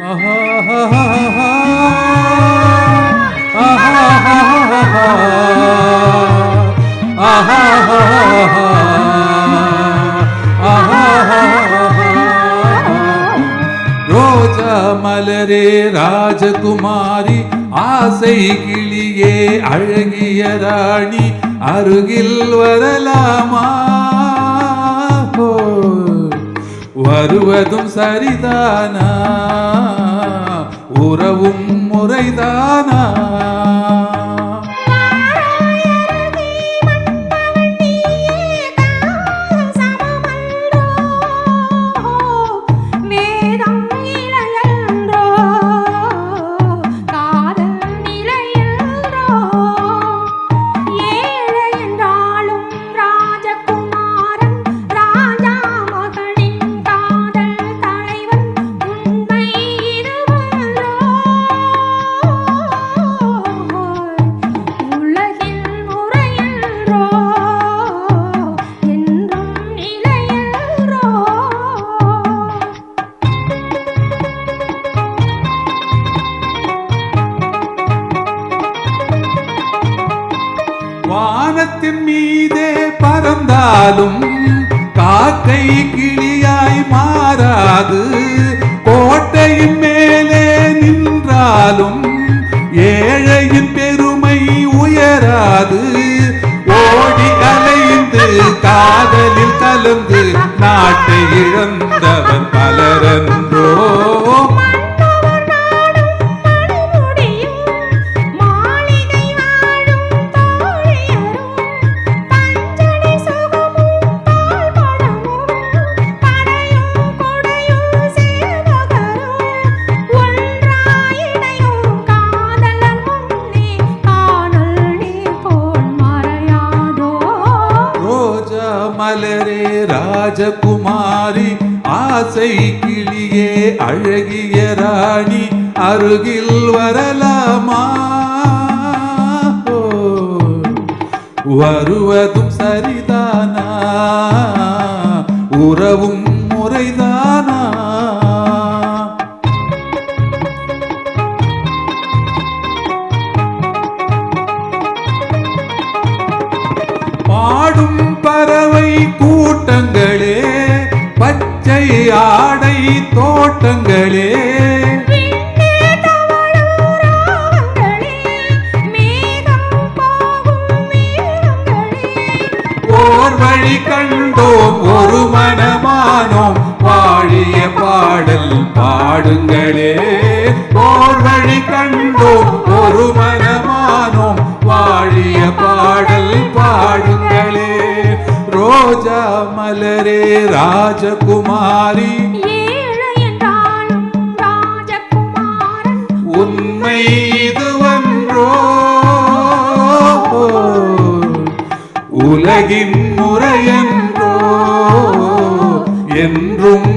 ரோஜா மலரே ராஜகுமாரி, ஆசை கிளியே அழகிய ராணி, அருகில் வரலாமா? வருவதும் சரிதானா? உறவும் முறைதானா? வானத்தின் மீதே பறந்தாலும் காக்கை கிளியாய் மாறாது, கோட்டையின் மேலே நின்றாலும் ஏழையின் பெருமை உயராது. ஓடி அலைந்து காதலில் கலந்து நாட்டை இழந்தவர் பலரன்றோ. மலரே ராஜகுமாரி, ஆசை கிளியே அழகிய ராணி, அருகில் வரலாமா? வருவதும் சரிதானா? உறவும் முறைதானா? பாடும் பறவை கூட்டங்களே, பச்சை ஆடை தோட்டங்களே, ஓர் வழி கண்டோம் ஒரு மனமானோம், வாழிய பாடல் பாடுங்களே. ஓர் வழி கண்டோம் ஒரு மனமானோம், வாழிய பாடல் பாடுங்களே. ரோஜா மலரே ராஜகுமாரி, ஏழை என்றாலும் ராஜகுமாரன், உண்மை இதுவன்றோ? உலகின் முறையன்றோ? என்றும்